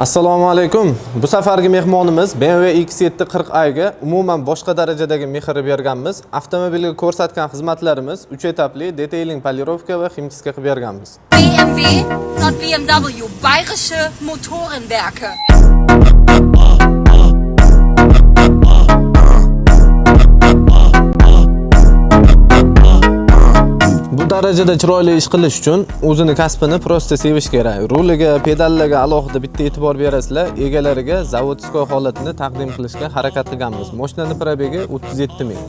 Assalomu alaykum. Bu safargi mehmonimiz BMW X740i ga umuman boshqa darajadagi mehrni berganmiz. Avtomobilga ko'rsatgan xizmatlarimiz 3 etapli detailing polirovka va ximchiska qilib berganmiz. BMW, not BMW, Bayerische Motorenwerke. Bu darajada chiroyli ish qilish uchun o'zini kasbini prosta sevish kerak. Ruliga, pedallarga alohida bitta e'tibor berasizlar, egalariga zavodskiy holatini taqdim qilishga harakat qilganmiz. Mashinaning probegi 37 ming.